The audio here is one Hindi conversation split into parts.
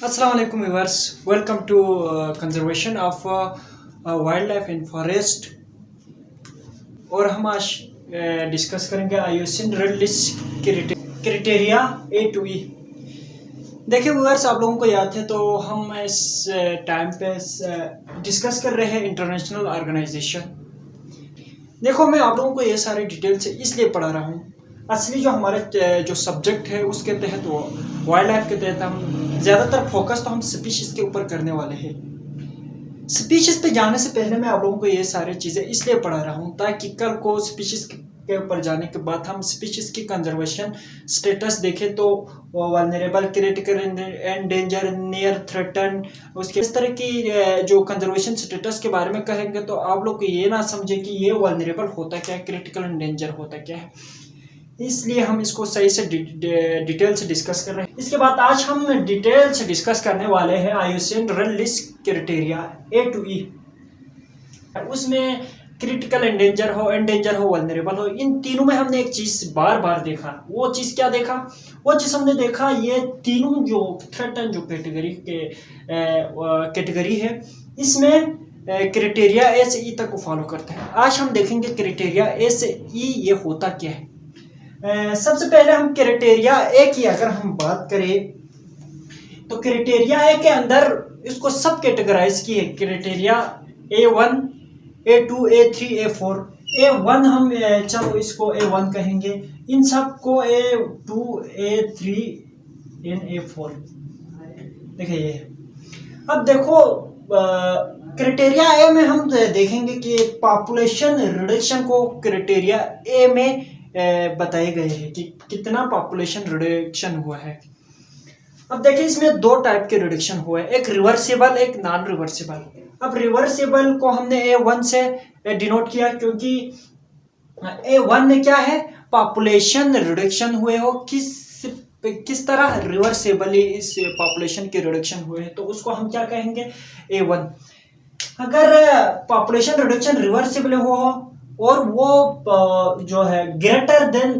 Assalamu alaikum viewers. Welcome to conservation of wildlife in forest. और हम आज डिस्कस करेंगे IUCN red list criteria A to E. देखिए व्यूअर्स, आप लोगों को याद है तो हम इस टाइम पे डिस्कस कर रहे हैं इंटरनेशनल ऑर्गेनाइजेशन। देखो, मैं आप लोगों को ये सारे डिटेल से इसलिए पढ़ा रहा हूँ, असली जो हमारे जो सब्जेक्ट है उसके तहत वो वाइल्ड लाइफ के तहत हम ज़्यादातर फोकस तो हम स्पीशीज़ के ऊपर करने वाले हैं। स्पीशीज़ पे जाने से पहले मैं आप लोगों को ये सारी चीज़ें इसलिए पढ़ा रहा हूँ ताकि कल को स्पीशीज़ के ऊपर जाने के बाद हम स्पीशीज़ की कंजर्वेशन स्टेटस देखें तो vulnerable, critical, endanger, near threaten, उसके इस तरह की जो कंजर्वेशन स्टेटस के बारे में कहेंगे तो आप लोग को ये ना समझे कि ये वल्नरेबल होता क्या है, क्रिटिकल एंडेंजर होता क्या है। इसलिए हम इसको सही से डिटेल से डिस्कस कर रहे हैं। इसके बाद आज हम डिटेल से डिस्कस करने वाले हैं IUCN red list criteria A to E. उसमें क्रिटिकल एंडेंजर हो, वल्नरेबल हो, इन तीनों में हमने एक चीज बार बार देखा। वो चीज क्या देखा? वो चीज हमने देखा ये तीनों जो थ्रेटन जो कैटेगरी है इसमें क्राइटेरिया ए से ई तक को फॉलो करते हैं। आज हम देखेंगे क्राइटेरिया ए से ई ये होता क्या है। सबसे पहले हम क्राइटेरिया ए की अगर हम बात करें तो क्राइटेरिया ए के अंदर इसको सब कैटेगराइज की है। Criteria A1, A2, A3, A4। A1 हम चलो इसको A1 कहेंगे, इन सब को A2, A3 एंड A4। देखिए ये अब देखो क्राइटेरिया ए में हम देखेंगे कि पॉपुलेशन रिडक्शन को क्राइटेरिया ए में बताए गए हैं कि कितना पॉपुलेशन रिडक्शन हुआ है। अब देखिए इसमें दो टाइप के रिडक्शन हुए हैं, एक रिवर्सिबल, एक नॉन रिवर्सिबल। अब रिवर्सिबल को हमने A1 से डिनोट किया क्योंकि A1 में क्या है, पॉपुलेशन रिडक्शन हुए हो किस तरह रिवर्सिबली इस पॉपुलेशन के रिडक्शन हुए हैं तो उसको हम क्या कहेंगे, A1। अगर पॉपुलेशन रिडक्शन रिवर्सिबल हो और वो जो है ग्रेटर देन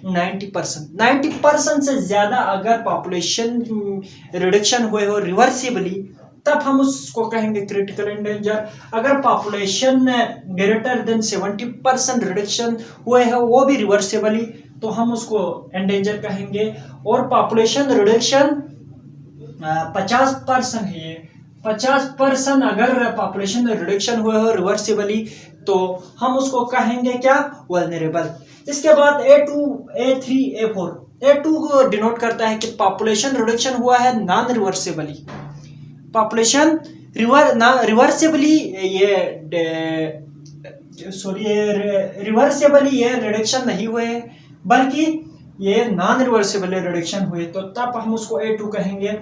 90% से ज्यादा अगर पॉपुलेशन रिडक्शन हुए हो रिवर्सिबली, तब हम उसको कहेंगे क्रिटिकल एंडेंजर। अगर पॉपुलेशन ग्रेटर देन 70% रिडक्शन हुए हो वो भी रिवर्सिबली, तो हम उसको एंडेंजर कहेंगे। और पॉपुलेशन रिडक्शन 50% है, 50% अगर पॉपुलेशन रिडक्शन हुए हो रिवर्सिबली तो हम उसको कहेंगे क्या, वल्नरेबल। इसके बाद A2, A3, A4। A2 को डिनोट करता है कि पॉपुलेशन रिडक्शन हुआ है non reversibly. Population reversibly reversibly ये रिडक्शन नहीं हुए बल्कि ये नॉन रिवर्सिबल रिडक्शन हुए, तो तब हम उसको A2 कहेंगे।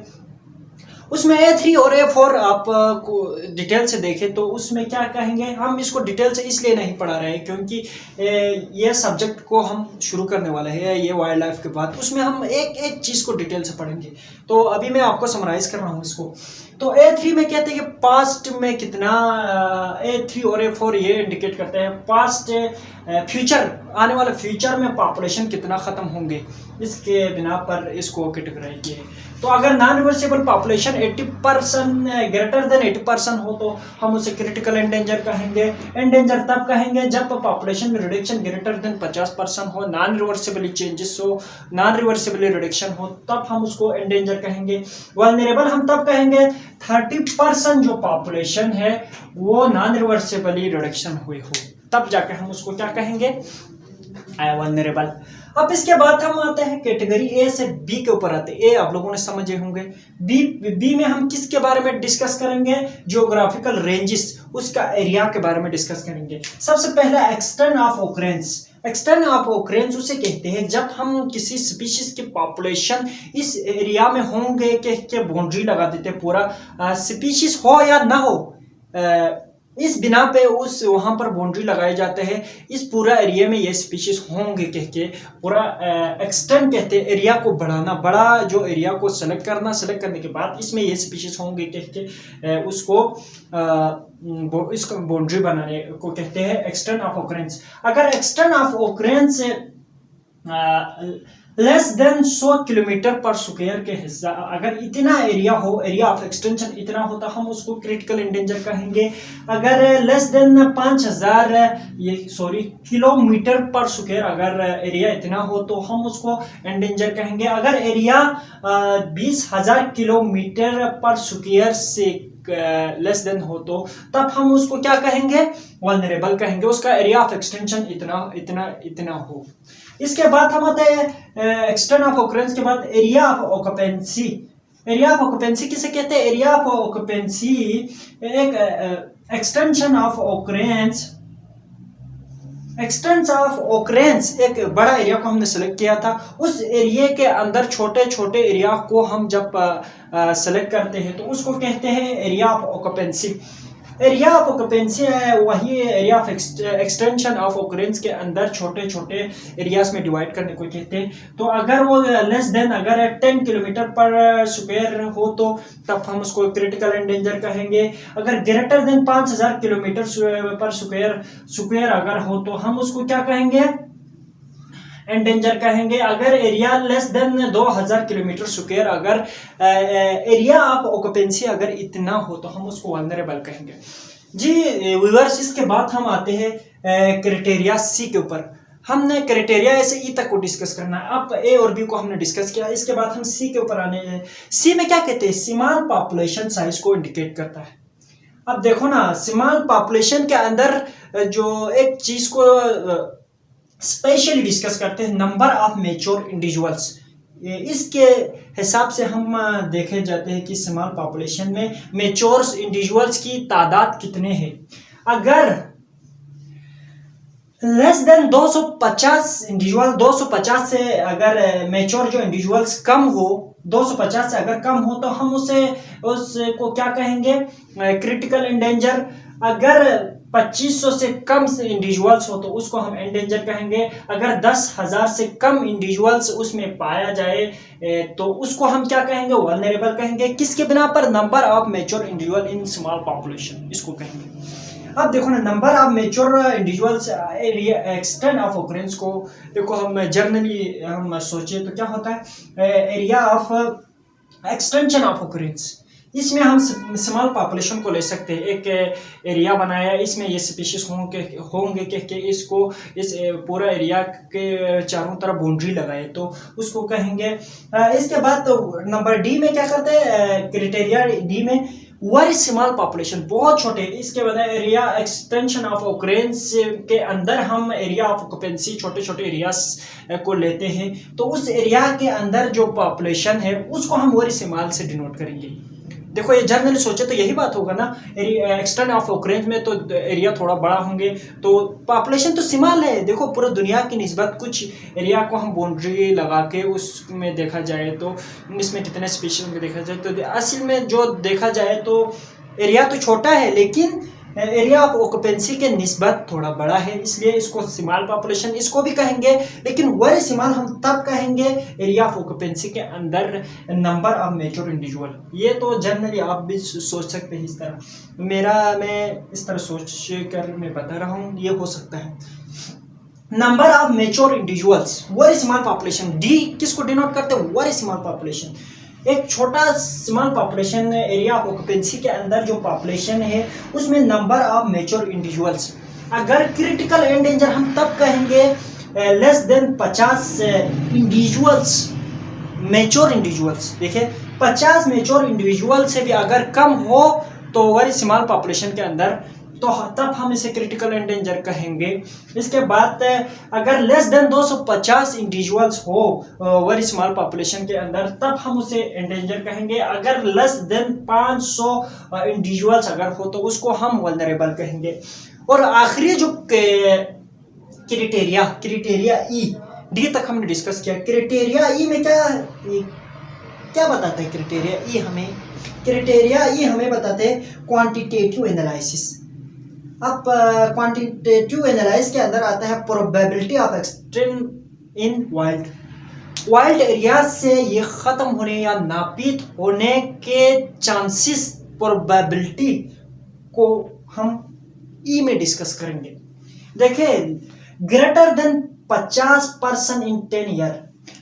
उसमें A3 और A4 आप को डिटेल से देखें तो उसमें क्या कहेंगे, हम इसको डिटेल से इसलिए नहीं पढ़ा रहे हैं क्योंकि ये सब्जेक्ट को हम शुरू करने वाले हैं ये वाइल्ड लाइफ के बाद, उसमें हम एक एक चीज़ को डिटेल से पढ़ेंगे। तो अभी मैं आपको समराइज कर रहा हूँ इसको। तो A3 में कहते हैं कि पास्ट में कितना, A3 और A4 ये इंडिकेट करते हैं पास्ट फ्यूचर, आने वाले फ्यूचर में पॉपुलेशन कितना ख़त्म होंगे, इसके बिना पर इसको कैटेगराइज किए हैं। तो अगर non reversible population 80% greater than 80% हो तो हम उसे क्रिटिकल एंडेंजर कहेंगे। एंडेंजर तब कहेंगे जब पॉपुलेशन में रिडक्शन ग्रेटर देन 50% हो, नॉन रिवर्सिबली चेंजेस हो, नॉन रिवर्सिबली रिडक्शन हो, तब हम उसको एंडेंजर कहेंगे। वल्नरेबल हम तब कहेंगे 30% जो पॉपुलेशन है वो नॉन रिवर्सिबली रिडक्शन हुई हो, तब जाके हम उसको क्या कहेंगे, वल्नरेबल। अब इसके बाद हम आते हैं कैटेगरी ए से बी के ऊपर आते हैं। ए आप लोगों ने समझे होंगे। बी में हम किसके बारे में डिस्कस करेंगे, जियोग्राफिकल रेंजेस, उसका एरिया के बारे में डिस्कस करेंगे। सबसे पहला extent of occurrence. Extent of occurrence उसे कहते हैं जब हम किसी स्पीशीज की पॉपुलेशन इस एरिया में होंगे के बाउंड्री लगा देते हैं, पूरा स्पीशीज हो या ना हो इस बिना पे उस वहां पर बाउंड्री लगाए जाते हैं, इस पूरा एरिया में ये स्पीशीज होंगे कह के पूरा एक्सटेंड कहते हैं, एरिया को बढ़ाना, बड़ा जो एरिया को सेलेक्ट करना, सेलेक्ट करने के बाद इसमें ये स्पीशीज होंगे कह के उसको इसको बाउंड्री बनाने को कहते हैं एक्सटेंट ऑफ ऑकरेंस। अगर extent of occurrence less than 100 kilometre पर स्क्वायर के हिस्सा, अगर इतना एरिया हो, एरिया ऑफ एक्सटेंशन इतना हो तो हम उसको क्रिटिकल इंडेंजर कहेंगे। अगर लेस देन 5000 ये सॉरी किलोमीटर पर स्क्वायर अगर एरिया इतना हो तो हम उसको इंडेंजर कहेंगे। अगर एरिया 20,000 किलोमीटर पर स्क्वायर से लेस देन हो तो तब हम उसको क्या कहेंगे, वल्नरेबल कहेंगे, उसका एरिया ऑफ एक्सटेंशन इतना इतना इतना हो। इसके बाद हम आते हैं एक्सटेंट ऑफ ऑकरेंस के बाद area of occupancy. Area of occupancy किसे कहते हैं? एरिया ऑफ ऑक्यूपेंसी एक extension of occurrence, expanse of occurrence एक बड़ा एरिया को हमने सेलेक्ट किया था, उस एरिया के अंदर छोटे छोटे एरिया को हम जब सेलेक्ट करते हैं तो उसको कहते हैं area of occupancy. Area of occupancy है वही area of extension of occurrence के अंदर छोटे छोटे एरियाज में डिवाइड करने को कहते हैं। तो अगर वो लेस देन अगर 10 किलोमीटर पर स्क्वायर हो तो तब हम उसको क्रिटिकल एंडेंजर कहेंगे। अगर ग्रेटर देन 5000 किलोमीटर पर स्क्वायर अगर हो तो हम उसको क्या कहेंगे, एंडेंजर कहेंगे। अगर area less than 2000 kilometre square अगर एरिया ऑफ ऑक्यूपेंसी अगर इतना हो तो हम उसको वल्नरेबल कहेंगे। जी व्यूअर्स, इसके बाद हम आते हैं क्राइटेरिया सी के ऊपर। हमने क्राइटेरिया ऐसे ई तक को डिस्कस करना है, अब ए और बी को हमने डिस्कस किया, इसके बाद हम सी के ऊपर आने हैं। सी में क्या कहते हैं? स्मॉल पॉपुलेशन साइज को इंडिकेट करता है। अब देखो ना, स्मॉल पॉपुलेशन के अंदर जो एक चीज को स्पेशली डिस्कस करते हैं, नंबर ऑफ मैच्योर इंडिविजुअल्स। इसके हिसाब से हम देखे जाते हैं कि स्मॉल पॉपुलेशन में मैच्योर इंडिविजुअल्स की तादाद कितने हैं। अगर लेस देन 250 इंडिविजुअल, 250 से अगर मैच्योर जो इंडिविजुअल्स कम हो, 250 से अगर कम हो तो हम उसको क्या कहेंगे, क्रिटिकल इंडेंजर। अगर 2500 से कम इंडिविजुअल्स हो तो उसको हम एंडेंजर कहेंगे। अगर 10,000 से कम इंडिविजुअल्स उसमें पाया जाए तो उसको हम क्या कहेंगे, वल्नरेबल कहेंगे। किसके बिना पर? Number of mature individual in small population, इसको कहेंगे। अब देखो ना, number of mature individuals extent of occurrence को देखो हम जनरली हम सोचे तो क्या होता है, area of extension of occurrence. इसमें हम स्मॉल पॉपुलेशन को ले सकते हैं, एक एरिया बनाया, इसमें ये स्पीशीज होंगे कि इसको इस पूरा एरिया के चारों तरफ बाउंड्री लगाए तो उसको कहेंगे। इसके बाद तो नंबर डी में क्या करते हैं, क्राइटेरिया डी में वेरी स्मॉल पॉपुलेशन, बहुत छोटे। इसके बाद एरिया एक्सटेंशन ऑफ ऑकरेंस के अंदर हम एरिया ऑफ ऑक्यूपेंसी छोटे छोटे एरियाज को लेते हैं, तो उस एरिया के अंदर जो पॉपुलेशन है उसको हम वेरी स्मॉल से डिनोट करेंगे। देखो ये जनरली सोचे तो यही बात होगा ना, एक्सटेंट ऑफ ऑकरेंस में तो एरिया थोड़ा बड़ा होंगे तो पॉपुलेशन तो स्मॉल है। देखो पूरा दुनिया की निस्बत कुछ एरिया को हम बाउंड्री लगा के उसमें देखा जाए तो इसमें कितने स्पीशीज में देखा जाए तो असल में जो देखा जाए तो एरिया तो छोटा है लेकिन एरिया ऑफ ऑक्यूपेंसी के निस्बत थोड़ा बड़ा है, इसलिए इसको स्मॉल पॉपुलेशन इसको भी कहेंगे। लेकिन वेरी स्मॉल हम तब कहेंगे एरिया ऑफ ऑक्यूपेंसी के अंदर नंबर ऑफ मैच्योर इंडिविजुअल। ये तो जनरली आप भी सोच सकते हैं इस तरह, मैं इस तरह सोच कर मैं बता रहा हूँ, ये हो सकता है। Number of mature individuals, very small population. D किसको डिनोट करते हैं? Very small population. एक छोटा small population area of occupancy के अंदर जो पॉपुलेशन है उसमें नंबर ऑफ मैच्योर इंडिविजुअल्स। अगर क्रिटिकल एंडेंजर हम तब कहेंगे less than 50 individuals, mature individuals. देखिए 50 मैच्योर इंडिविजुअल से भी अगर कम हो तो वेरी स्मॉल पॉपुलेशन के अंदर तो तब हम इसे क्रिटिकल एंडेंजर कहेंगे। इसके बाद अगर लेस देन 250 इंडिविजुअल्स हो वेरी स्मॉल पॉपुलेशन के अंदर तब हम उसे एंडेंजर कहेंगे। अगर लेस देन 500 इंडिविजुअल्स अगर हो तो उसको हम वल्नरेबल कहेंगे। और आखिरी जो क्राइटेरिया ई, डी तक हमने डिस्कस किया। क्राइटेरिया ई में क्या बताता है? क्राइटेरिया ई हमें बताते हैं क्वांटिटेटिव एनालिसिस। अब क्वांटिटेटिव एनालिसिस के अंदर आता है probability of extent in wild area से ये खत्म होने या नापीद होने के चांसेस, प्रोबेबिलिटी को हम ई में डिस्कस करेंगे। देखिए ग्रेटर देन 50% इन 10 ईयर,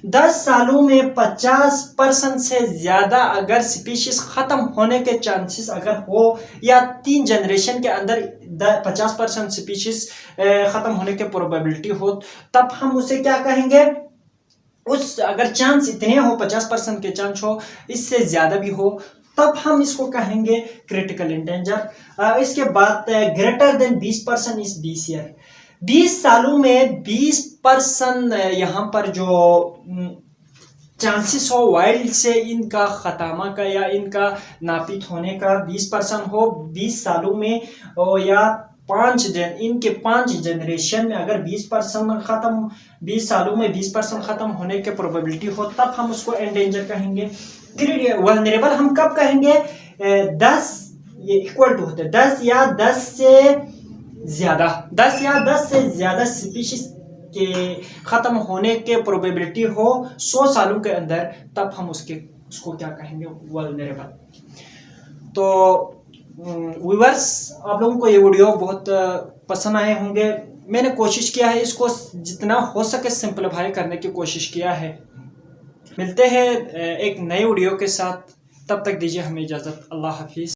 10 सालों में 50% से ज़्यादा अगर स्पीशीज ख़त्म होने के चांसेस अगर हो, या 3 जनरेशन के अंदर 50% स्पीशीज ख़त्म होने के प्रोबेबिलिटी हो, तब हम उसे क्या कहेंगे? उस अगर चांस इतने हो, 50% के चांस हो, इससे ज़्यादा भी हो, तब हम इसको कहेंगे क्रिटिकल इंडेंजर। इसके बाद ग्रेटर देन 20% इस 20 ईयर, 20 सालों में 20% यहाँ पर जो चांसेस हो वाइल्ड से इनका खत्मा का या इनका नापित होने का 20% हो 20 सालों में, या इनके 5 जनरेशन में अगर 20% खत्म, 20 सालों में 20% खत्म होने के प्रोबेबिलिटी हो, तब हम उसको एंडेंजर कहेंगे। वल्नरेबल हम कब कहेंगे? 10 ये इक्वल टू होते हैं 10 या 10 से ज्यादा स्पीशीज के खत्म होने के प्रोबेबिलिटी हो 100 सालों के अंदर, तब हम उसको क्या कहेंगे? वल्नरेबल। तो व्यूअर्स, आप लोगों को ये वीडियो बहुत पसंद आए होंगे। मैंने कोशिश किया है इसको जितना हो सके सिंपलीफाई करने की कोशिश किया है। मिलते हैं एक नए वीडियो के साथ, तब तक दीजिए हमें इजाज़त। अल्लाह हाफिज़।